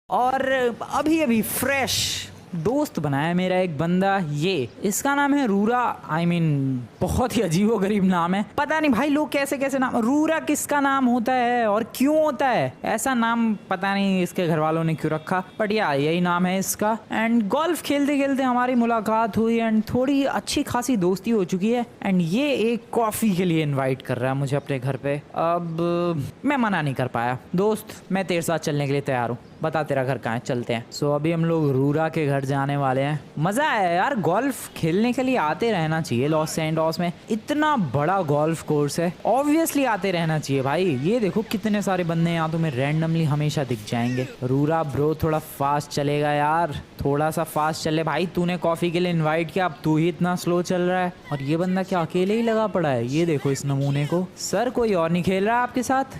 और अभी अभी फ्रेश दोस्त बनाया मेरा एक बंदा, ये इसका नाम है रूरा। बहुत ही अजीबोगरीब नाम है। पता नहीं भाई लोग कैसे कैसे नाम, रूरा किसका नाम होता है और क्यों होता है ऐसा नाम, पता नहीं इसके घर वालों ने क्यों रखा, बट या यही नाम है इसका। एंड गोल्फ खेलते खेलते हमारी मुलाकात हुई एंड थोड़ी अच्छी खासी दोस्ती हो चुकी है। एंड ये एक कॉफी के लिए इनवाइट कर रहा है मुझे अपने घर पे। अब मैं मना नहीं कर पाया। दोस्त मैं तेरे साथ चलने के लिए तैयार हूँ, बता तेरा घर कहाँ है, चलते हैं। सो अभी हम लोग रूरा के घर जाने वाले हैं। मजा आया यार, गोल्फ खेलने के लिए आते रहना चाहिए। लॉस सैंटोस में इतना बड़ा गोल्फ कोर्स है, ऑब्वियसली आते रहना चाहिए भाई। ये देखो कितने सारे बंदे यहाँ तुम्हें रैंडमली हमेशा दिख जाएंगे। रूरा ब्रो थोड़ा फास्ट चलेगा यार, थोड़ा सा फास्ट चले भाई। तूने कॉफी के लिए इनवाइट किया, अब तू ही इतना स्लो चल रहा है। और ये बंदा क्या अकेले ही लगा पड़ा है? ये देखो इस नमूने को। सर कोई और नहीं खेल रहा आपके साथ?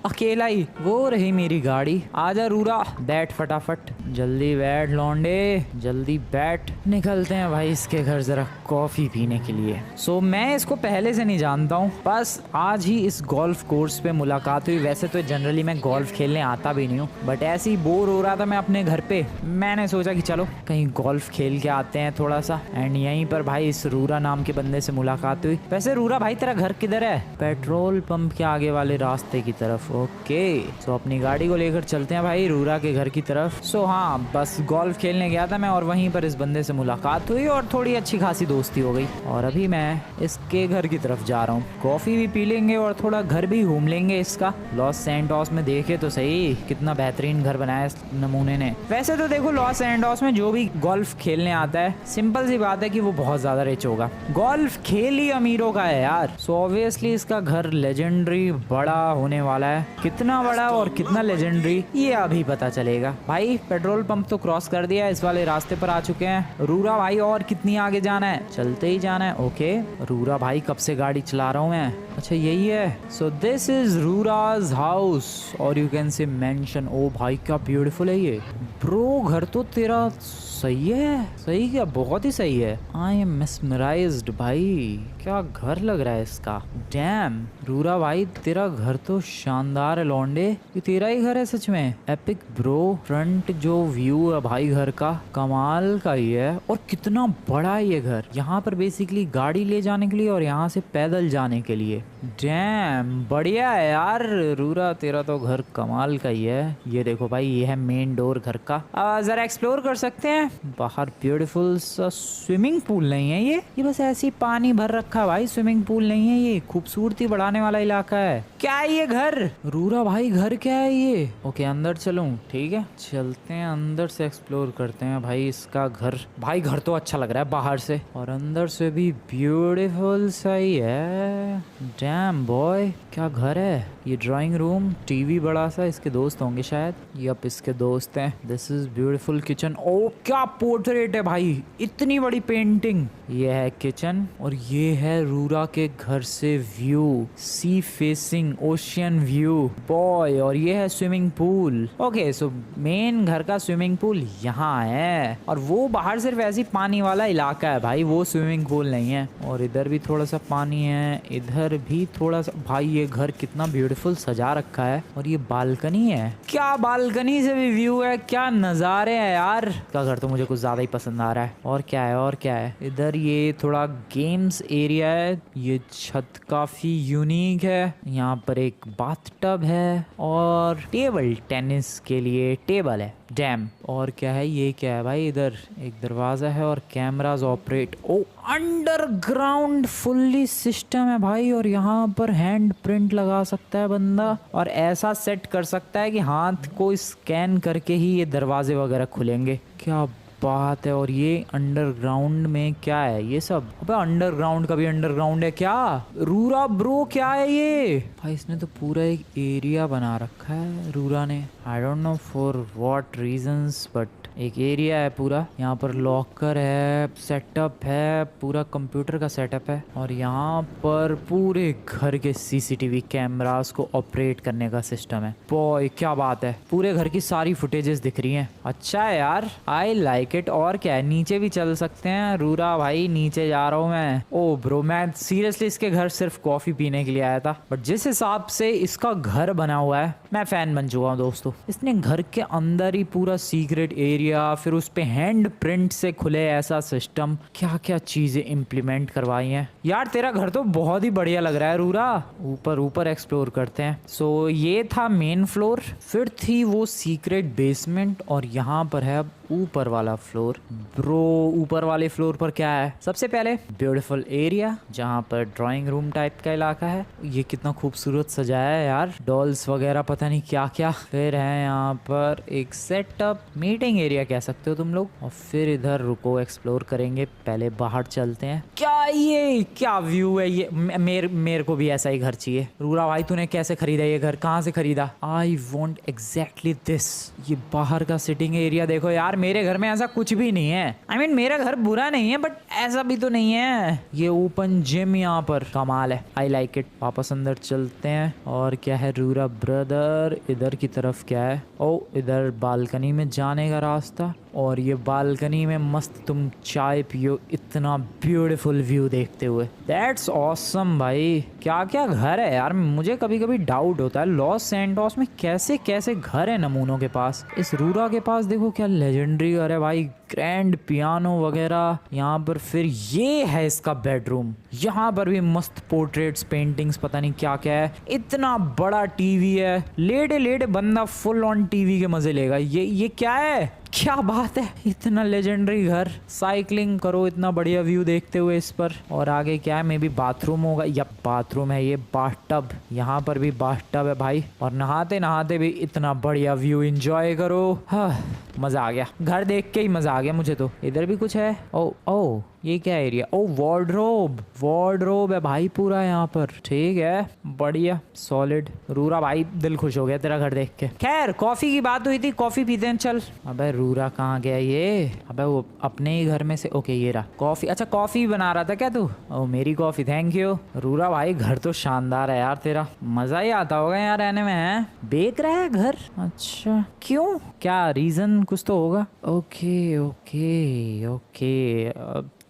अकेला ही। वो रही मेरी गाड़ी, आजा रूरा, बैठ फटाफट, जल्दी बैठ लौंडे, जल्दी बैठ। निकलते हैं भाई इसके घर जरा कॉफी पीने के लिए। सो मैं इसको पहले से नहीं जानता हूँ, बस आज ही इस गोल्फ कोर्स पे मुलाकात हुई। वैसे तो जनरली मैं गोल्फ खेलने आता भी नहीं हूँ, बट ऐसे ही बोर हो रहा था मैं अपने घर पे। मैंने सोचा कि चलो कहीं गोल्फ खेल के आते हैं थोड़ा सा। एंड यहीं पर भाई इस रूरा नाम के बंदे से मुलाकात हुई। वैसे रूरा भाई तेरा घर किधर है? पेट्रोल पंप के आगे वाले रास्ते की तरफ। ओके, सो अपनी गाड़ी को लेकर चलते हैं भाई रूरा के घर की तरफ। सो हाँ, बस गोल्फ खेलने गया था मैं और वहीं पर इस बंदे से मुलाकात हुई और थोड़ी अच्छी खासी दोस्ती हो गई। और अभी मैं इसके घर की तरफ जा रहा हूँ। कॉफी भी पी लेंगे और थोड़ा घर भी घूम लेंगे इसका। लॉस सैंटोस में देखे तो सही कितना बेहतरीन घर बनाया इस नमूने ने। वैसे तो देखो लॉस सैंटोस में जो भी गोल्फ खेलने आता है, सिंपल सी बात है कि वो बहुत ज्यादा रिच होगा। गोल्फ खेल ही अमीरों का है यार। सो ऑब्वियसली इसका घर लेजेंडरी बड़ा होने वाला है। कितना बड़ा और कितना लेजेंडरी ये अभी पता चलेगा। भाई पेट्रोल पंप तो क्रॉस कर दिया, इस वाले रास्ते पर आ चुके हैं। रूरा भाई और कितनी आगे जाना है? चलते ही जाना है। ओके रूरा भाई कब से गाड़ी चला रहा हूँ मैं। अच्छा यही है। सो दिस इज रूराज हाउस और यू कैन से मेंशन। ओ भाई क्या ब्यूटीफुल है ये। ब्रो घर तो तेरा सही है। सही क्या? बहुत ही सही है। आई एम मेस्मराइज्ड भाई, क्या घर लग रहा है इसका। डैम रूरा भाई तेरा घर तो शानदार है लौंडे। ये तेरा ही घर है सच में? Epic bro. फ्रंट जो व्यू है भाई घर का, कमाल का ही है। और कितना बड़ा है ये घर। यहाँ पर बेसिकली गाड़ी ले जाने के लिए और यहाँ से पैदल जाने के लिए। डैम बढ़िया है यार रूरा, तेरा तो घर कमाल का ही है। ये देखो भाई ये है मेन डोर घर का। जरा एक्सप्लोर कर सकते हैं। बाहर ब्यूटीफुल सा स्विमिंग पूल नहीं है ये बस ऐसे ही पानी भर रखा है भाई। स्विमिंग पूल नहीं है ये, खूबसूरती बढ़ाने वाला इलाका है। क्या है ये घर? रूरा भाई घर क्या है ये? ओके अंदर चलूं? ठीक है चलते हैं, अंदर से एक्सप्लोर करते हैं भाई इसका घर। भाई घर तो अच्छा लग रहा है बाहर से और अंदर से भी ब्यूटीफुल सा ही है। डैम बॉय क्या घर है ये। ड्राइंग रूम, टीवी बड़ा सा, इसके दोस्त होंगे शायद। यप इसके दोस्त हैं। This is beautiful kitchen. ओ क्या पोर्ट्रेट है भाई, इतनी बड़ी पेंटिंग। ये है किचन और ये है रूरा के घर से view, sea facing ocean view boy. और ये है swimming pool. Okay so main घर का स्विमिंग पूल यहाँ है और वो बाहर सिर्फ ऐसी पानी वाला इलाका है भाई, वो स्विमिंग पूल नहीं है। और इधर भी थोड़ा सा पानी है, इधर भी थोड़ा सा। भाई ये घर कितना ब्यूटीफुल सजा रखा है। और ये बालकनी है, क्या बालकनी से भी व्यू है, क्या नजारे हैं यार। का घर तो मुझे कुछ ज्यादा ही पसंद आ रहा है। और क्या है और क्या है इधर? ये थोड़ा गेम्स एरिया है। ये छत काफी यूनिक है। यहाँ पर एक बाथटब है और टेबल टेनिस के लिए टेबल है। डैम और क्या है ये? क्या है भाई? इधर एक दरवाजा है और कैमरास ऑपरेट। ओ अंडरग्राउंड फुल्ली सिस्टम है भाई। और यहाँ पर हैंड प्रिंट लगा सकता है बंदा और ऐसा सेट कर सकता है कि हाथ को स्कैन करके ही ये दरवाजे वगैरह खुलेंगे। क्या बात है। और ये अंडरग्राउंड में क्या है ये सब? अबे अंडरग्राउंड का भी अंडरग्राउंड है क्या? रूरा ब्रो क्या है ये भाई? इसने तो पूरा एक एरिया बना रखा है रूरा ने। आई don't know for what reasons but एक एरिया है पूरा। यहाँ पर लॉकर है, सेटअप है, पूरा कंप्यूटर का सेटअप है। और यहाँ पर पूरे घर के सीसीटीवी कैमरास को ऑपरेट करने का सिस्टम है। बॉय क्या बात है, पूरे घर की सारी फुटेजेस दिख रही हैं। अच्छा है यार, आई लाइक लाइक इट। और क्या है, नीचे भी चल सकते हैं। रूरा भाई नीचे जा रहा हूँ मैं। ओ ब्रो, मैं सीरियसली इसके घर सिर्फ कॉफी पीने के लिए आया था, बट जिस हिसाब से इसका घर बना हुआ है मैं फैन बन चुका हूँ दोस्तों। इसने घर के अंदर ही पूरा सीक्रेट एरिया, फिर उस पे हैंड प्रिंट से खुले ऐसा सिस्टम, क्या क्या चीजें इम्प्लीमेंट करवाई हैं यार। तेरा घर तो बहुत ही बढ़िया लग रहा है रूरा। ऊपर ऊपर एक्सप्लोर करते हैं। सो ये था मेन फ्लोर, फिर थी वो सीक्रेट बेसमेंट, और यहाँ पर है अब ऊपर वाला फ्लोर। ब्रो ऊपर वाले फ्लोर पर क्या है? सबसे पहले ब्यूटीफुल एरिया जहाँ पर ड्राइंग रूम टाइप का इलाका है। ये कितना खूबसूरत सजाया है यार, डॉल्स वगैरह पता नहीं क्या क्या। फिर है यहाँ पर एक सेटअप, मीटिंग एरिया कह सकते हो तुम लोग। और फिर इधर रुको, एक्सप्लोर करेंगे। पहले बाहर चलते हैं। क्या ये क्या व्यू है ये? मेरे को भी ऐसा ही घर चाहिए। रूरा भाई तूने कैसे खरीदा ये घर, कहाँ से खरीदा? I want exactly this. ये बाहर का सिटिंग एरिया देखो यार, मेरे घर में ऐसा कुछ भी नहीं है। I mean, मेरा घर बुरा नहीं है, बट ऐसा भी तो नहीं है। ये ओपन जिम यहाँ पर कमाल है। I like it. वापस अंदर चलते हैं। और क्या है रूरा ब्रदर, इधर की तरफ क्या है? ओ इधर बालकनी में जाने का रास्ता, और ये बालकनी में मस्त तुम चाय पियो इतना ब्यूटीफुल व्यू देखते हुए। दैट्स ऑसम भाई। क्या क्या घर है यार। मुझे कभी कभी डाउट होता है लॉस सैंटोस में कैसे कैसे घर है नमूनों के पास। इस रूरा के पास देखो क्या लेजेंडरी घर है भाई, ग्रैंड पियानो वगैरह यहाँ पर। फिर ये है इसका बेडरूम, यहाँ पर भी मस्त पोर्ट्रेट्स, पेंटिंग्स, पता नहीं क्या क्या है। इतना बड़ा टीवी है, लेटे लेटे बंदा फुल ऑन टीवी के मजे लेगा। ये क्या है, क्या बात है। इतना लेजेंडरी घर, साइकिलिंग करो इतना बढ़िया व्यू देखते हुए इस पर। और आगे क्या है, मे बी बाथरूम होगा। यप बाथरूम है ये, बाथटब। यहाँ पर भी बाथटब है भाई, और नहाते नहाते भी इतना बढ़िया व्यू एंजॉय करो। हाँ मजा आ गया, घर देख के ही मजा आ गया मुझे तो। इधर भी कुछ है। ओ ये क्या एरिया? ओ वार्डरोब है भाई पूरा यहाँ पर। ठीक है, बढ़िया सॉलिड। रूरा भाई दिल खुश हो गया तेरा घर देख के। खैर कॉफी की बात हुई थी, कॉफी पीते हैं चल। अबे रूरा कहाँ गया ये? अबे वो अपने ही घर में से, ओके ये रहा कॉफी। अच्छा कॉफी बना रहा था क्या तू? ओ मेरी कॉफी, थैंक यू। रूरा भाई घर तो शानदार है यार तेरा, मजा ही आता होगा यार रहने में। है बेच रहा है घर? अच्छा क्यों, क्या रीजन कुछ तो होगा। ओके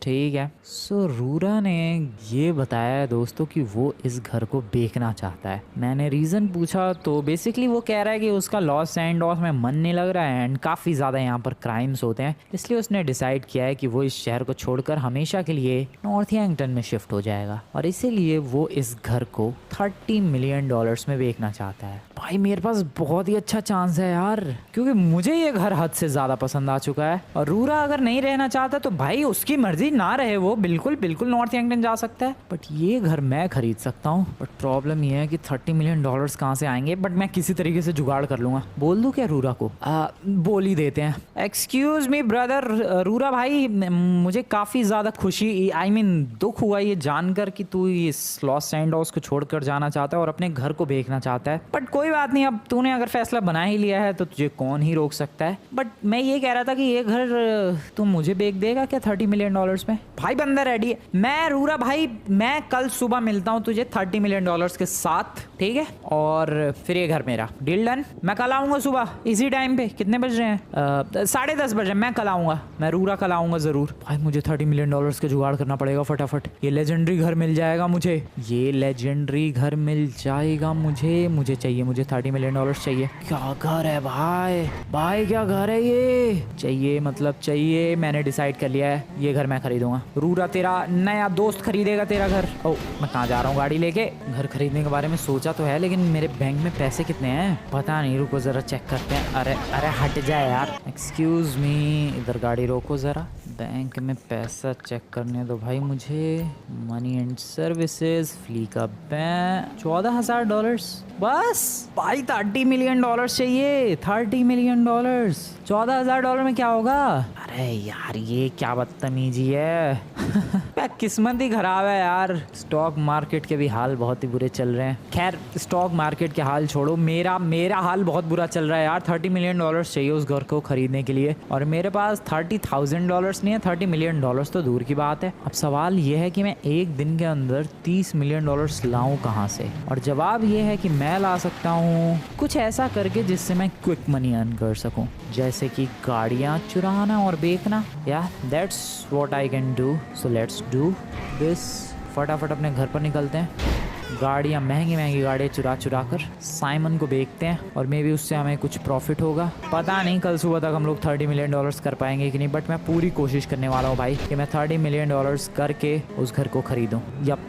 ठीक है। सो रूरा ने ये बताया है दोस्तों कि वो इस घर को बेचना चाहता है। मैंने रीज़न पूछा तो बेसिकली वो कह रहा है कि उसका लॉस सैंटोस में मन नहीं लग रहा है एंड काफ़ी ज़्यादा यहाँ पर क्राइम्स होते हैं, इसलिए उसने डिसाइड किया है कि वो इस शहर को छोड़कर हमेशा के लिए नॉर्थ यंगटन में शिफ्ट हो जाएगा, और इसीलिए वो इस घर को $30 मिलियन में बेचना चाहता है। भाई मेरे पास बहुत ही अच्छा चांस है यार, क्योंकि मुझे ये घर हद से ज़्यादा पसंद आ चुका है। और रूरा अगर नहीं रहना चाहता तो भाई उसकी मर्जी, ना रहे वो, बिल्कुल नॉर्थ यंगटन जा सकता है। बट ये घर मैं खरीद सकता हूँ। बट प्रॉब्लम ये है कि $30 मिलियन कहाँ से आएंगे, बट मैं किसी तरीके से जुगाड़ कर लूंगा। बोल दूं क्या रूरा को? बोल ही देते हैं। एक्सक्यूज मी ब्रदर, रूरा भाई मुझे काफ़ी ज़्यादा खुशी, आई मीन दुख हुआ ये जानकर कि तू इस लॉस सैंटोस को छोड़कर जाना चाहता है और अपने घर को बेचना चाहता है। बट कोई बात नहीं, अब तूने अगर फैसला बना ही लिया है तो तुझे कौन ही रोक सकता है। बट मैं ये कह रहा था कि ये घर तू मुझे बेच देगा क्या $30 मिलियन में? भाई बंदा रेडी है। मैं रूरा भाई, मैं कल सुबह मिलता हूँ तुझे $30 मिलियन के साथ, ठीक है? और फिर ये घर मेरा, डील डन। मैं कल आऊंगा सुबह इसी टाइम पे। कितने बज रहे हैं? 10:30 बज रहे हैं। मैं कल आऊंगा, मैं रूरा कल आऊंगा जरूर। भाई मुझे $30 मिलियन का जुगाड़ करना पड़ेगा फटाफट। ये लेजेंडरी घर मिल जाएगा मुझे, ये लेजेंडरी घर मिल जाएगा मुझे चाहिए, मुझे $30 मिलियन चाहिए। क्या घर है भाई, भाई क्या घर है ये? चाहिए मतलब चाहिए, मैंने डिसाइड कर लिया है, ये घर मैं खरीदूंगा। रूरा तेरा नया दोस्त खरीदेगा तेरा घर। ओ मैं कहाँ जा रहा हूँ गाड़ी लेके? घर खरीदने के बारे में सोचा तो है, लेकिन मेरे बैंक में पैसे कितने हैं पता नहीं, रुको जरा चेक करते हैं। अरे हट जाए यार, एक्सक्यूज मी, इधर गाड़ी रोको जरा, बैंक में पैसा चेक करने दो भाई मुझे। मनी एंड सर्विसेज, फ्ली का बैंक, $14,000 बस। भाई $30 मिलियन चाहिए, $30 मिलियन। $14,000 में क्या होगा? अरे यार ये क्या बदतमीजी है। किस्मत ही खराब है यार, स्टॉक मार्केट के भी हाल बहुत ही बुरे चल रहे हैं। खैर स्टॉक मार्केट के हाल छोड़ो, मेरा हाल बहुत बुरा चल रहा है यार। $30 मिलियन चाहिए उस घर को खरीदने के लिए, और मेरे पास $30,000 नहीं है, $30 मिलियन तो दूर की बात है। अब सवाल यह है कि मैं एक दिन के अंदर $30 मिलियन लाऊं कहाँ से? और जवाब यह है कि मैं ला सकता हूँ, कुछ ऐसा करके जिससे मैं क्विक मनी अर्न कर सकूँ, जैसे कि गाड़ियाँ चुराना और बेचना। या that's what I can do, so let's do this. फटाफट अपने घर पर निकलते हैं, गाड़ियाँ महंगी महंगी गाड़ियाँ चुरा चुरा कर साइमन को बेचते हैं और मे भी उससे हमें कुछ प्रॉफिट होगा। पता नहीं कल सुबह तक हम लोग $30 मिलियन कर पाएंगे कि नहीं, बट मैं पूरी कोशिश करने वाला हूँ भाई कि मैं $30 मिलियन करके उस घर को खरीदूँ। यप,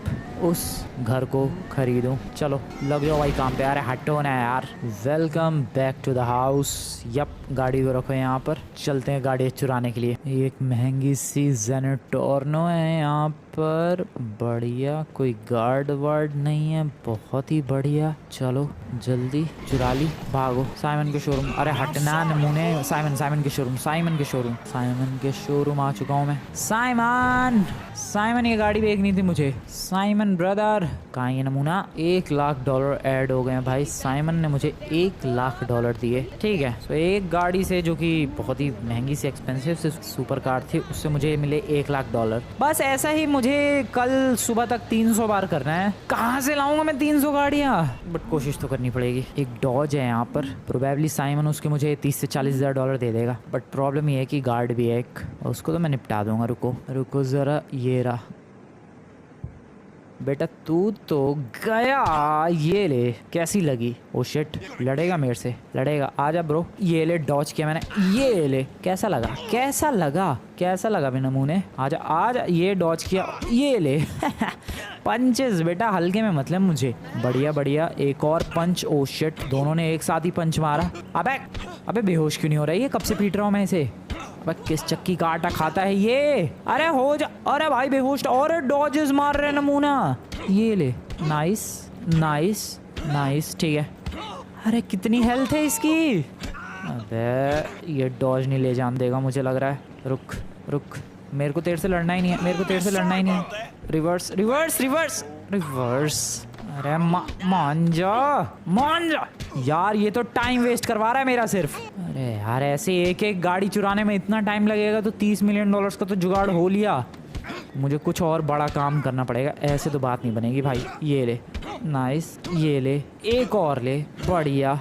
उस घर को खरीदूं। चलो लग जाओ भाई काम पे। अरे हटो ना यार। Welcome back to the house. Yup, गाड़ी को रखो यहाँ पर, चलते हैं गाड़ी चुराने के लिए। एक महंगी सी जेनर टोर्नो है यहाँ पर, बढ़िया, कोई गार्ड वार्ड नहीं है, बहुत ही बढ़िया। चलो जल्दी चुरा ली, भागो साइमन के शोरूम। अरे हटना नमूने। साइमन के शोरूम आ चुका हूँ मैं। साइमन ये गाड़ी देखनी थी मुझे। साइमन ब्रदर कहाँ ये नमूना। $1 लाख ऐड हो गए हैं भाई। साइमन ने मुझे $1 लाख दिए। ठीक है, तो एक गाड़ी से जो कि बहुत ही महंगी सी एक्सपेंसिव सी सुपर कार थी, उससे मुझे मिले $1 लाख। बस ऐसा ही मुझे कल सुबह तक 300 बार करना है। कहाँ से लाऊंगा मैं 300 गाड़ियाँ, बट कोशिश तो करनी पड़ेगी। एक डॉज है यहाँ पर, प्रोबेबली साइमन उसके मुझे $30 से $40,000 दे देगा, बट प्रॉब्लम ये है कि गार्ड भी है एक, उसको तो मैं निपटा दूंगा। रुको जरा, ये रहा बेटा, तू तो गया। ये ले, कैसी लगी? ओ शिट, लड़ेगा मेरे से, लड़ेगा। आजा ब्रो। ये ले, डॉज किया मैंने। ये ले, कैसा लगा भी नमूने। आजा, ये डॉज किया, ये ले। पंचेस बेटा, हल्के में मतलब मुझे। बढ़िया, एक और पंच। ओ शिट, दोनों ने एक साथ ही पंच मारा। अबे बेहोश क्यों नहीं हो रहा है ये? कब से पीट रहा हूँ मैं इसे। किस चक्की का आटा खाता है ये? अरे हो जा। अरे भाई बेहोश, और डॉजेस मार रहे नमूना। ये ले, नाइस, ठीक है। अरे कितनी हेल्थ है इसकी। अबे ये डॉज नहीं ले जान देगा मुझे लग रहा है। रुक, मेरे को तेरे से लड़ना ही नहीं है। रिवर्स। अरे मान जा यार, ये तो टाइम वेस्ट करवा रहा है मेरा सिर्फ। अरे यार, ऐसे एक गाड़ी चुराने में इतना टाइम लगेगा तो $30 मिलियन का तो जुगाड़ हो लिया। मुझे कुछ और बड़ा काम करना पड़ेगा, ऐसे तो बात नहीं बनेगी भाई। ये ले, नाइस, ये ले, एक और ले, बढ़िया,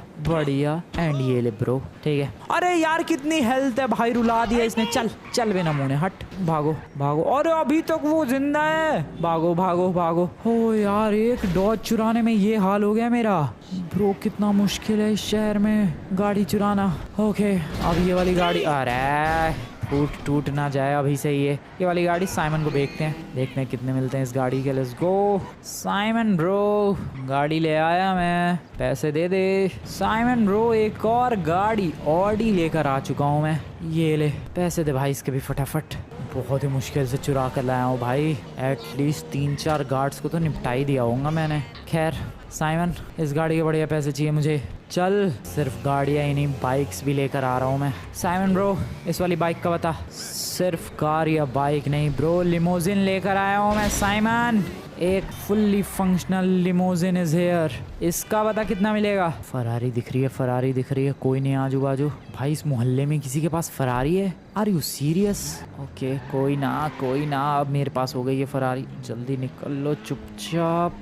एंड ये ले ब्रो। ठीक है। अरे यार कितनी हेल्थ है भाई, रुला दिया इसने। चल बे नमूने, हट, भागो। अरे अभी तक वो जिंदा है। भागो। हो यार, एक डॉज चुराने में ये हाल हो गया मेरा। ब्रो कितना मुश्किल है इस शहर में गाड़ी चुराना। ओके, अब ये वाली गाड़ी, अरे टूट ना जाए अभी से। ये वाली गाड़ी साइमन को देखते हैं कितने मिलते हैं इस गाड़ी के। लेट्स गो साइमन ब्रो, गाड़ी ले आया मैं, पैसे दे दे। साइमन ब्रो, एक और गाड़ी ऑडी लेकर आ चुका हूँ मैं। ये ले, पैसे दे भाई इसके भी फटाफट। बहुत ही मुश्किल से चुरा कर लाया हूँ भाई। एटलीस्ट 3-4 गार्ड्स को तो निपटा ही दिया होगा मैंने। खैर साइमन, इस गाड़ी के बढ़िया पैसे चाहिए मुझे। चल, सिर्फ गाड़ियाँ ही नहीं, बाइक्स भी लेकर आ रहा हूँ मैं। साइमन ब्रो, इस वाली बाइक का बता। सिर्फ कार या बाइक नहीं ब्रो, लिमोजिन लेकर आया हूँ मैं साइमन। एक fully functional limousine is here. इसका बता कितना मिलेगा? फरारी दिख रही है, कोई नहीं आजू बाजू। भाई इस मोहल्ले में किसी के पास फरारी है? Are you serious? ओके, कोई ना, अब मेरे पास हो गई है फरारी। जल्दी निकल लो चुपचाप।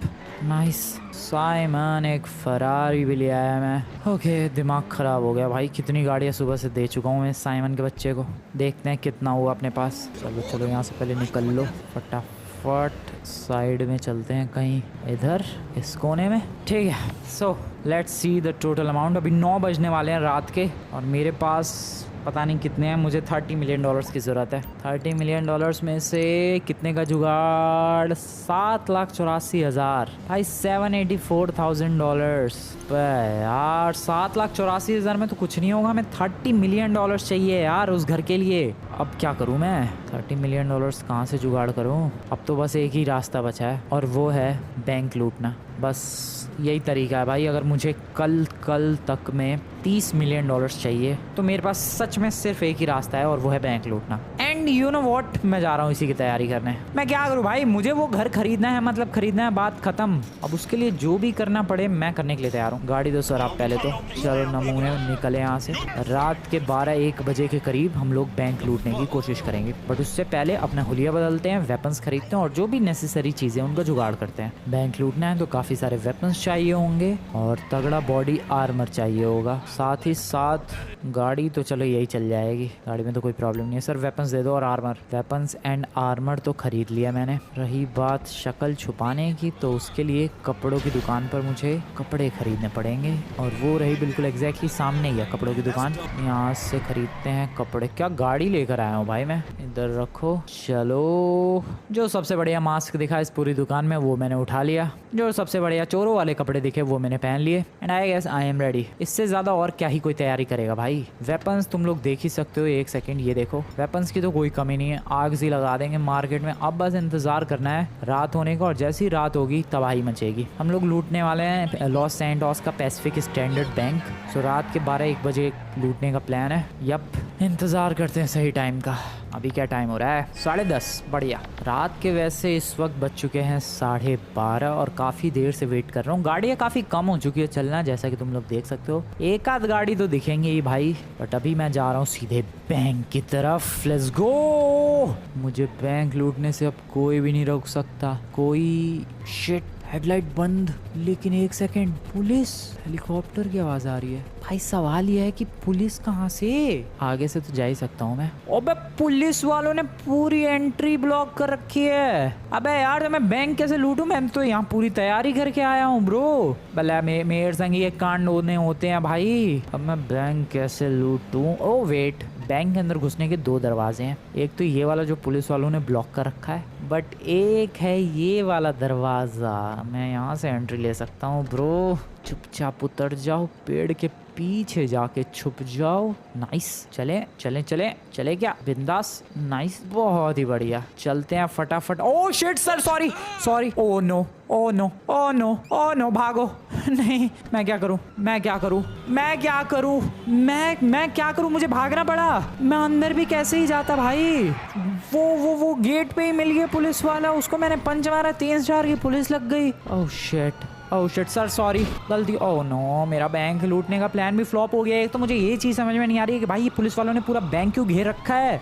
नाइस साइमन, एक फरारी भी ले आया मैं। ओके, दिमाग खराब हो गया भाई, कितनी गाड़ियाँ सुबह से दे चुका हूँ मैं साइमन के बच्चे को। देखते हैं कितना हुआ अपने पास। चलो यहाँ से पहले निकल लो फटाफट। साइड में चलते हैं कहीं, इधर इस कोने में। ठीक है, so let's see the total amount. अभी 9 बजने वाले हैं रात के और मेरे पास पता नहीं कितने हैं। मुझे $30 मिलियन की ज़रूरत है। $30 मिलियन में से कितने का जुगाड़? 7,84,000 भाई, $784,000। यार 7,84,000 में तो कुछ नहीं होगा। मैं $30 मिलियन चाहिए यार उस घर के लिए। अब क्या करूँ मैं? $30 मिलियन कहाँ से जुगाड़ करूँ? अब तो बस एक ही रास्ता बचा है और वो है बैंक लूटना। बस यही तरीका है भाई। अगर मुझे कल तक में $30 मिलियन चाहिए तो मेरे पास सच में सिर्फ एक ही रास्ता है और वो है बैंक लूटना। And and you know what, मैं जा रहा हूँ इसी की तैयारी करने। मैं क्या करूँ भाई, मुझे वो घर खरीदना है, मतलब खरीदना है, बात खत्म। अब उसके लिए जो भी करना पड़े मैं करने के लिए तैयार हूँ। गाड़ी दो सर आप पहले तो। चलो नमूने निकले यहाँ से। रात के 12-1 बजे के करीब हम लोग बैंक लूटने की कोशिश करेंगे, बट उससे पहले अपना हुलिया बदलते हैं, वेपन्स खरीदते हैं और जो भी नेसेसरी चीजें उनका जुगाड़ करते हैं। बैंक लूटना है तो काफी सारे वेपन्स चाहिए होंगे और तगड़ा बॉडी आर्मर चाहिए होगा, साथ ही साथ गाड़ी तो चलो यही चल जाएगी, गाड़ी में तो कोई प्रॉब्लम नहीं है। सर वेपन्स दे दो और आर्मर। वेपन्स एंड आर्मर तो खरीद लिया मैंने। रही बात शक्ल छुपाने की, तो उसके लिए कपड़ों की दुकान पर मुझे कपड़े खरीदने पड़ेंगे और वो रही बिल्कुल एग्जैक्टली सामने ही है कपड़ों की दुकान। यहाँ से खरीदते हैं कपड़े। क्या गाड़ी लेकर आया हूँ भाई मैं, इधर रखो। चलो जो सबसे बढ़िया मास्क दिखा इस पूरी दुकान में वो मैंने उठा लिया, जो सबसे बढ़िया चोरों वाले कपड़े दिखे वो मैंने पहन लिए and I guess I am ready. इससे ज्यादा और क्या ही कोई तैयारी करेगा भाई। वेपन्स तुम लोग देख ही सकते हो, एक सेकंड ये देखो, वेपन्स की तो कोई कमी नहीं है, आग सी लगा देंगे मार्केट में। अब बस इंतजार करना है रात होने का और जैसी रात होगी तबाही मचेगी। हम लोग लूटने वाले हैं लॉस सैंटोस का पैसिफिक स्टैंडर्ड बैंक। सो रात के 12-1 बजे लूटने का प्लान है। यप, इंतजार करते हैं सही टाइम का। अभी क्या टाइम हो रहा है, 10:30। बढ़िया। रात के वैसे इस वक्त बज चुके हैं 12:30 और काफ़ी देर से वेट कर रहा हूँ। गाड़ियाँ काफ़ी कम हो चुकी है चलना, जैसा कि तुम लोग देख सकते हो। एक आध गाड़ी तो दिखेंगे ही भाई, बट अभी मैं जा रहा हूँ सीधे बैंक की तरफ। Let's go. मुझे बैंक लूटने से अब कोई भी नहीं रोक सकता, कोई। शिट, हेडलाइट बंद। लेकिन एक सेकंड, पुलिस, हेलीकॉप्टर की आवाज आ रही है। भाई सवाल यह है कि पुलिस कहाँ से? आगे से तो जा ही सकता हूँ मैं। अबे पुलिस वालों ने पूरी एंट्री ब्लॉक कर रखी है। अबे यार मैं बैंक कैसे लूटूं? मैं तो यहाँ पूरी तैयारी करके आया हूँ ब्रो। भला मेरे संग ये कांड होते हैं भाई। अब मैं बैंक कैसे लूटूं? ओ वेट, बैंक के अंदर घुसने के 2 दरवाजे हैं। एक तो ये वाला जो पुलिस वालों ने ब्लॉक कर रखा है, बट एक है ये वाला दरवाजा, मैं यहाँ से एंट्री ले सकता हूँ ब्रो। चुपचाप उतर जाओ, पेड़ के पीछे जाके छुप जाओ। नाइस। चले चले चले चले क्या? बिंदास। नाइस, बहुत ही बढ़िया। चलते हैं फटाफट। Oh shit sir, sorry sorry. Oh no, oh no, oh no, oh no, भागो। नहीं, मैं क्या करूं, मैं क्या करूं, मैं क्या करूं, मैं क्या करूं? मुझे भागना पड़ा। मैं अंदर भी कैसे ही जाता भाई। वो गेट पे ही मिल गया पुलिस वाला, उसको मैंने पंच मारा, 3 स्टार की पुलिस लग गई। Oh shit, oh shit sir, sorry, गलती। ओह नो, मेरा बैंक लूटने का प्लान भी फ्लॉप हो गया। एक तो मुझे ये चीज़ समझ में नहीं आ रही है कि भाई ये पुलिस वालों ने पूरा बैंक क्यों घेर रखा है।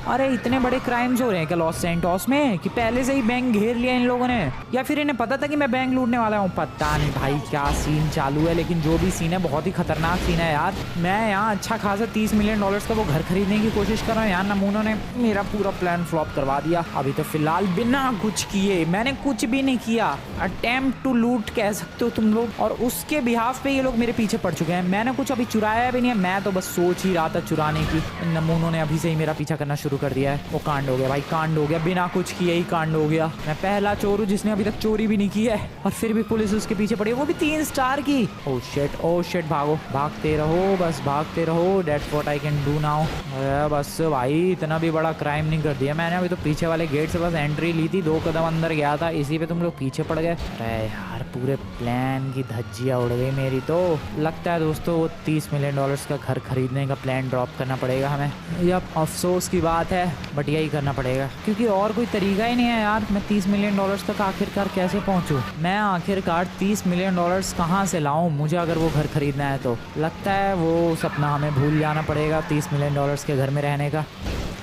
अरे इतने बड़े क्राइम्स हो रहे हैं क्या लॉस सैंटोस में कि पहले से ही बैंक घेर लिया इन लोगों ने, या फिर इन्हें पता था कि मैं बैंक लूटने वाला हूँ? पता नहीं भाई क्या सीन चालू है, लेकिन जो भी सीन है बहुत ही खतरनाक सीन है यार। मैं यहाँ अच्छा खासा $30 मिलियन का वो घर खरीदने की कोशिश कर रहा हूँ। यहाँ नमूनों ने मेरा पूरा प्लान फ्लॉप करवा दिया। अभी तो फिलहाल बिना कुछ किए, मैंने कुछ भी नहीं किया, अटेम्प्ट टू लूट कह सकते हो तुम लोग, और उसके बिहाफ पे ये लोग मेरे पीछे पड़ चुके हैं। मैंने कुछ अभी चुराया भी नहीं है, मैं तो बस सोच ही रहा था चुराने की। इन नमूनों ने अभी से ही मेरा पीछा करना शुरू कर दिया है। वो कांड हो गया भाई, कांड हो गया, बिना कुछ किए ही कांड हो गया। मैं पहला चोर हूँ जिसने अभी तक चोरी भी नहीं की है और फिर भी पुलिस उसके पीछे पड़ी है, वो भी 3 स्टार की। ओह शिट, भागो, भागते रहो, बस भागते रहो। That's what I can do now. बस भाई इतना भी बड़ा क्राइम नहीं कर दिया मैंने। अभी तो पीछे वाले गेट से बस एंट्री ली थी, 2 कदम अंदर गया था, इसी पे तुम लोग पीछे पड़ गए। अरे यार पूरे प्लान की धज्जियाँ उड़ गई मेरी तो। लगता है दोस्तों वो $30 मिलियन का घर खरीदने का प्लान ड्रॉप करना पड़ेगा हमें। यह अफसोस की बात है, बट यही करना पड़ेगा क्योंकि और कोई तरीका ही नहीं है यार। मैं $30 मिलियन तक आखिरकार कैसे पहुंचूं? मैं आखिरकार $30 मिलियन कहां से लाऊं? मुझे अगर वो घर खरीदना है तो लगता है वो सपना हमें भूल जाना पड़ेगा, $30 मिलियन के घर में रहने का।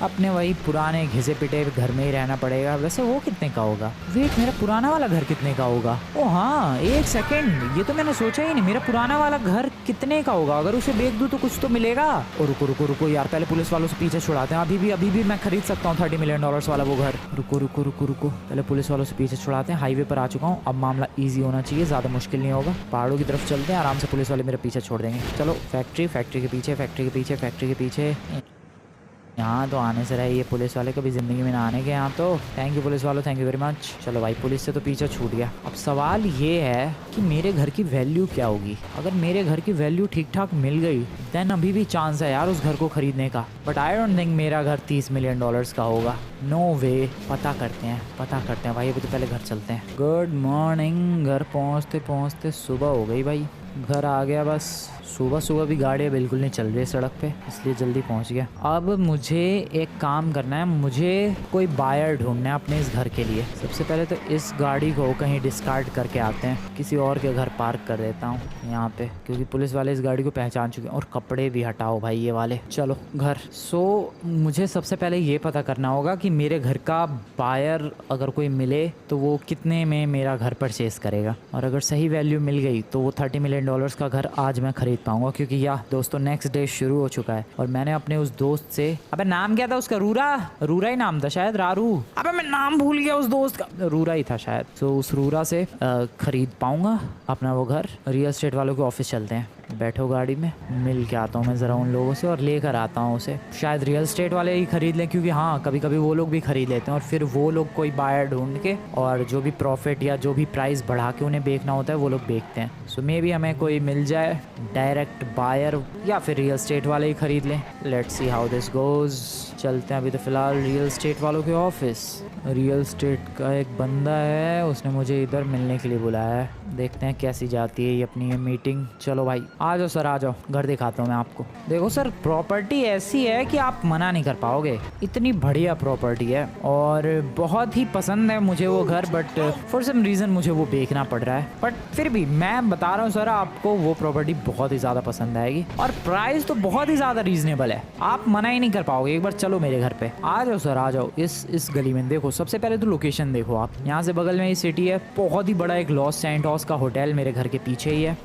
अपने वही पुराने घिसे पिटे घर में ही रहना पड़ेगा। वैसे वो कितने का होगा? वेट, मेरा पुराना वाला घर कितने का होगा? ओ हाँ, एक सेकंड, ये तो मैंने सोचा ही नहीं। मेरा पुराना वाला घर कितने का होगा? अगर उसे बेच दूं तो कुछ तो मिलेगा। और रुको यार, पहले पुलिस वालों से पीछे छुड़ाते हैं। अभी भी मैं खरीद सकता हूँ $30 मिलियन वाला वो घर। रुको, पहले पुलिस वालों से पीछे छुड़ाते हैं। हाईवे पर आ चुका हूँ, अब मामला ईजी होना चाहिए, ज्यादा मुश्किल नहीं होगा। पहाड़ों की तरफ चलते हैं, आराम से पुलिस वाले मेरे पीछे छोड़ देंगे। चलो फैक्ट्री के पीछे। यहाँ तो आने से रहे ये पुलिस वाले, कभी ज़िंदगी में ना आने के यहाँ तो। थैंक यू पुलिस वालों, थैंक यू वेरी मच। चलो भाई, पुलिस से तो पीछे छूट गया। अब सवाल ये है कि मेरे घर की वैल्यू क्या होगी। अगर मेरे घर की वैल्यू ठीक ठाक मिल गई देन अभी भी चांस है यार उस घर को खरीदने का, बट आई डोंट थिंक मेरा घर $30 मिलियन का होगा। नो वे। पता करते हैं भाई, अभी तो पहले घर चलते हैं। Good morning. घर पहुँचते सुबह हो गई भाई। घर आ गया बस। सुबह सुबह भी गाड़ियाँ बिल्कुल नहीं चल रही सड़क पे, इसलिए जल्दी पहुंच गया। अब मुझे एक काम करना है, मुझे कोई बायर ढूंढना है अपने इस घर के लिए। सबसे पहले तो इस गाड़ी को कहीं डिस्कार्ड करके आते हैं, किसी और के घर पार्क कर देता हूँ यहाँ पे, क्योंकि पुलिस वाले इस गाड़ी को पहचान चुके हैं। और कपड़े भी हटाओ भाई ये वाले। चलो घर। मुझे सबसे पहले ये पता करना होगा कि मेरे घर का बायर अगर कोई मिले तो वो कितने में मेरा घर परचेज करेगा, और अगर सही वैल्यू मिल गई तो वो $30 मिलियन का घर आज मैं खरीद पाऊंगा। क्योंकि यार दोस्तों नेक्स्ट डे शुरू हो चुका है और मैंने अपने उस दोस्त से, अबे नाम क्या था उसका, रूरा ही नाम था शायद, रारू। अबे मैं नाम भूल गया उस दोस्त का, रूरा ही था शायद। तो उस रूरा से खरीद पाऊंगा अपना वो घर। रियल एस्टेट वालों के ऑफिस चलते हैं, बैठो गाड़ी में, मिल के आता हूँ मैं ज़रा उन लोगों से और लेकर आता हूँ उसे। शायद रियल एस्टेट वाले ही खरीद लें, क्योंकि हाँ कभी कभी वो लोग भी खरीद लेते हैं और फिर वो लोग कोई बायर ढूंढ के और जो भी प्रॉफिट या जो भी प्राइस बढ़ा के उन्हें बेचना होता है वो लोग बेचते हैं। सो मे बी हमें कोई मिल जाए डायरेक्ट बायर, या फिर रियल एस्टेट वाले ही खरीद लें। Let's see how this goes. चलते हैं अभी तो फ़िलहाल रियल एस्टेट वालों के ऑफिस। रियल एस्टेट का एक बंदा है, उसने मुझे इधर मिलने के लिए बुलाया है। देखते हैं कैसी जाती है ये अपनी ये मीटिंग। चलो भाई आ जाओ सर, आ जाओ, घर दिखाता हूँ मैं आपको। देखो सर प्रॉपर्टी ऐसी है कि आप मना नहीं कर पाओगे, इतनी बढ़िया प्रॉपर्टी है और बहुत ही पसंद है मुझे वो घर, बट फॉर सम रीज़न मुझे वो बेचना पड़ रहा है। बट फिर भी मैं बता रहा हूँ सर, आपको वो प्रॉपर्टी बहुत ही ज़्यादा पसंद आएगी और प्राइस तो बहुत ही ज़्यादा रीजनेबल है, आप मना ही नहीं कर पाओगे। एक बार चलो मेरे घर पे आ जाओ सर, आ जाओ। इस गली में देखो, सबसे पहले तो लोकेशन देखो आप, यहाँ से बगल में ये सिटी है, बहुत ही बड़ा एक लॉस सैंटोस का होटल मेरे घर के पीछे ही है।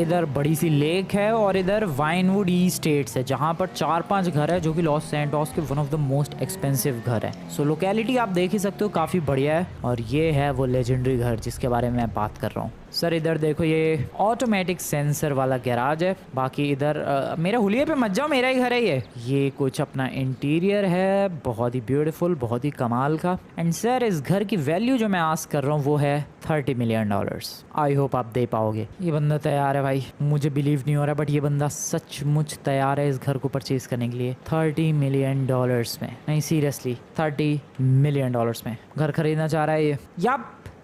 इधर बड़ी सी लेक है और इधर वाइनवुड स्टेट्स है, जहाँ पर 4-5 घर है जो कि लॉस सैंटोस के one of the most expensive घर है। सो लोकेलिटी आप देख ही सकते हो, काफ़ी बढ़िया है। और ये है वो लेजेंडरी घर जिसके बारे में मैं बात कर रहा हूँ। सर इधर देखो, ये ऑटोमेटिक सेंसर वाला गैराज है। बाकी इधर मेरे हुलिये पे मत जाओ, मेरा ही घर है ये कुछ अपना इंटीरियर है, बहुत ही ब्यूटीफुल, बहुत ही कमाल का। एंड सर इस घर की वैल्यू जो मैं आस्क कर रहा हूँ वो है $30 मिलियन। आई होप आप दे पाओगे। ये बंदा तैयार है भाई, मुझे बिलीव नहीं हो रहा बट ये बंदा सचमुच तैयार है इस घर को परचेज करने के लिए। $30 मिलियन में, नहीं सीरियसली $30 मिलियन में घर खरीदना चाह रहा है ये। या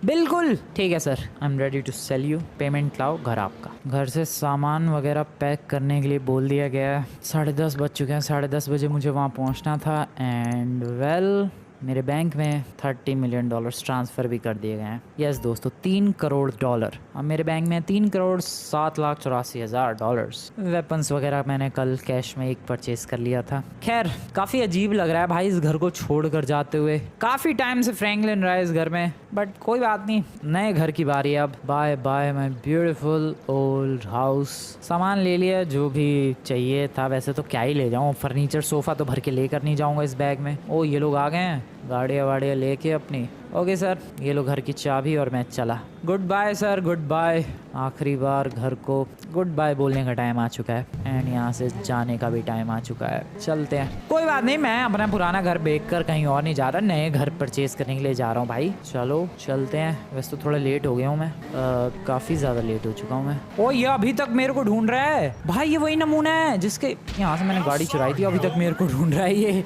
बिल्कुल ठीक है sir, I am ready to sell you, payment लाओ, घर आपका। घर से सामान वगैरह पैक करने के लिए बोल दिया गया है। 10:30 बज चुके हैं, 10:30 बजे मुझे वहाँ पहुँचना था। एंड वेल मेरे बैंक में $30 मिलियन ट्रांसफ़र भी कर दिए गए हैं। यस दोस्तों, $3 करोड़। अब मेरे बैंक में $3,84,84,000। वेपन्स वगैरह मैंने कल कैश में एक परचेज कर लिया था। खैर काफ़ी अजीब लग रहा है भाई इस घर को छोड़ कर जाते हुए, काफ़ी टाइम से फ्रैंकलिन रहा है इस घर में, बट कोई बात नहीं, नए घर की बारी है अब। Bye bye my beautiful old house. सामान ले लिया जो भी चाहिए था, वैसे तो क्या ही ले जाऊँ, फर्नीचर सोफ़ा तो भर के लेकर नहीं जाऊँगा इस बैग में। ओ ये लोग आ गए हैं गाड़ियाँ वाड़ियाँ लेके अपनी। ओके सर, ये लो घर की चाबी और मैं चला। Goodbye sir, goodbye. आखिरी बार घर को गुड बाय बोलने का टाइम आ चुका है एंड यहाँ से जाने का भी टाइम आ चुका है। चलते हैं, कोई बात नहीं, मैं अपना पुराना घर बेच कर कहीं और नहीं जा रहा, नए घर परचेज करने के लिए जा रहा हूँ भाई। चलो चलते हैं। वैसे तो थोड़ा लेट हो गया हूँ मैं, काफ़ी ज़्यादा लेट हो चुका हूँ मैं। ओ ये अभी तक मेरे को ढूंढ रहा है भाई, ये वही नमूना है जिसके यहाँ से मैंने गाड़ी चुराई थी, अभी तक मेरे को ढूंढ रहा है ये।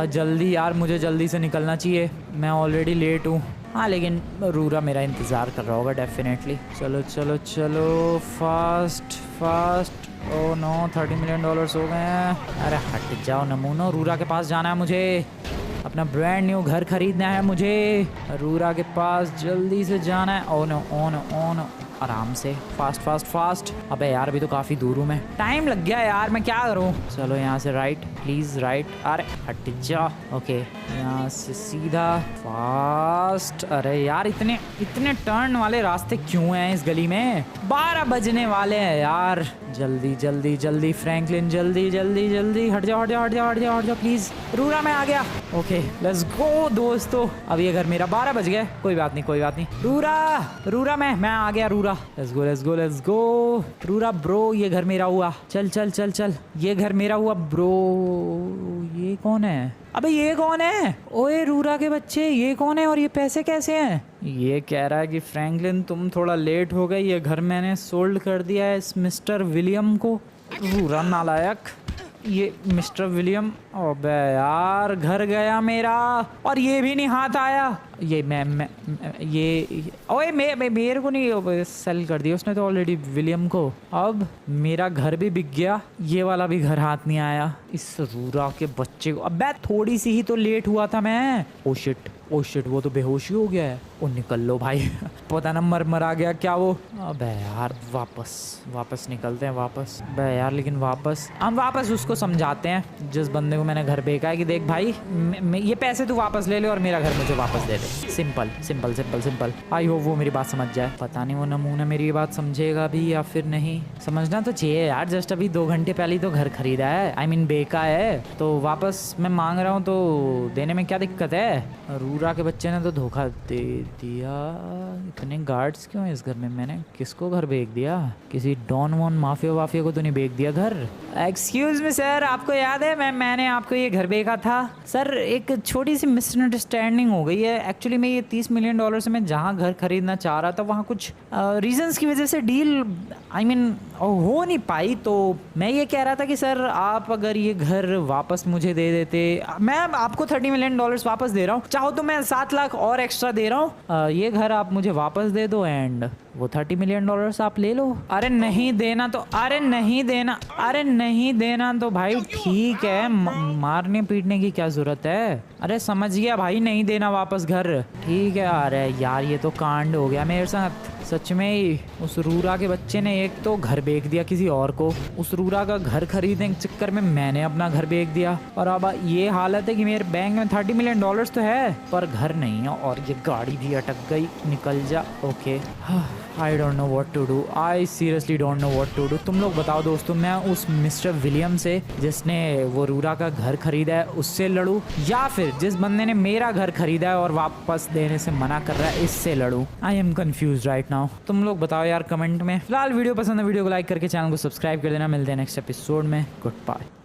जल्दी यार, मुझे जल्दी से निकलना चाहिए, मैं ऑलरेडी लेट हूँ। हाँ लेकिन रूरा मेरा इंतज़ार कर रहा होगा डेफिनेटली। चलो चलो चलो, fast fast. Oh no, $30 million हो गए हैं। अरे हट जाओ नमूनो, रूरा के पास जाना है मुझे, अपना ब्रांड न्यू घर खरीदना है मुझे, रूरा के पास जल्दी से जाना है। Oh no oh no oh no, आराम से, फास्ट फास्ट फास्ट। अबे यार अभी तो काफ़ी दूर हूँ मैं, टाइम लग गया यार, मैं क्या करूँ। चलो यहाँ से राइट प्लीज़, राइट। अरे हट जा। ओके यहाँ से सीधा फास्ट। अरे यार इतने टर्न वाले रास्ते क्यों हैं इस गली में, 12 बजने वाले हैं यार। जल्दी जल्दी जल्दी फ्रैंकलिन, जल्दी जल्दी जल्दी, हट जाओ हट जाओ हट जाओ हट जाओ हट जाओ प्लीज़। रूरा मैं आ गया। ओके लेट्स गो दोस्तों, अब ये घर मेरा, 12 बज गए, कोई बात नहीं कोई बात नहीं। रूरा मैं आ गया Rura. Let's go let's go let's go. Rura bro, ये घर मेरा हुआ, चल चल चल चल, ये घर मेरा हुआ ब्रो। ये कौन है, अबे ये कौन है, ओए रूरा के बच्चे, ये कौन है और ये पैसे कैसे हैं। ये कह रहा है कि फ्रैंकलिन तुम थोड़ा लेट हो गए, ये घर मैंने सोल्ड कर दिया है इस मिस्टर विलियम को। रूरा नालायक, ये मिस्टर विलियम, अबे यार घर गया मेरा, और ये भी नहीं हाथ आया। ये मैं ये ओए मेरे को नहीं सेल कर दिया उसने तो ऑलरेडी विलियम को। अब मेरा घर भी बिक गया, ये वाला भी घर हाथ नहीं आया इस रूरा के बच्चे को। अबे थोड़ी सी ही तो लेट हुआ था मैं। ओ शिट वो तो बेहोशी हो गया है। ओ निकल लो भाई पता ना मर गया क्या वो। अबे यार वापस निकलते हैं वापस। अबे यार लेकिन हम वापस उसको समझाते हैं जिस बंदे को मैंने घर बेचा है कि देख भाई ये पैसे तू वापस ले ले और मेरा घर मुझे वापस दे दे। सिंपल। आई होप वो मेरी बात समझ जाए। पता नहीं वो नमूना मेरी ये बात समझेगा भी या फिर नहीं। समझना तो चाहिए यार, जस्ट अभी 2 घंटे पहले ही तो घर खरीदा है, आई मीन बेचा है, तो वापस मैं मांग रहा हूँ तो देने में क्या दिक्कत है। रूरा के बच्चे ने तो धोखा दे दिया। इतने गार्ड्स क्यों है इस घर में? मैंने किसको घर बेच दिया? किसी डॉन वॉन माफिया को तो नहीं बेच दिया घर? एक्सक्यूज मी सर, आपको याद है मैंने आपको ये घर बेचा था? सर एक छोटी सी मिसअंडरस्टैंडिंग हो गई है। एक्चुअली मैं ये $30 मिलियन से मैं जहाँ घर खरीदना चाह रहा था वहाँ कुछ रीजंस की वजह से डील हो नहीं पाई। तो मैं ये कह रहा था कि सर आप अगर ये घर वापस मुझे दे देते, मैं आपको $30 मिलियन वापस दे रहा हूँ, चाहो तो मैं 7 लाख और एक्स्ट्रा दे रहा हूँ, ये घर आप मुझे वापस दे दो एंड वो $30 मिलियन आप ले लो। अरे नहीं देना तो भाई ठीक है, मारने पीटने की क्या जरूरत है? अरे समझ गया भाई, नहीं देना वापस घर, ठीक है। अरे यार ये तो कांड हो गया मेरे साथ सच में ही। उस रूरा के बच्चे ने एक तो घर बेच दिया किसी और को, उस रूरा का घर खरीदने के चक्कर में मैंने अपना घर बेच दिया, और अब ये हालत है कि मेरे बैंक में $30 मिलियन तो है पर घर नहीं है, और ये गाड़ी भी अटक गई। निकल जा। Okay I don't know what to do, I seriously don't know what to do. तुम लोग बताओ दोस्तों, मैं उस मिस्टर विलियम से जिसने वो रूरा का घर खरीदा है उससे लड़ूं, या फिर जिस बंदे ने मेरा घर खरीदा है और वापस देने से मना कर रहा है इससे लड़ूं? I am confuse right now. तुम लोग बताओ यार कमेंट में। फिलहाल वीडियो पसंद है वीडियो को लाइक करके चैनल को सब्सक्राइब कर देना। मिलते हैं नेक्स्ट एपिसोड में। Good bye.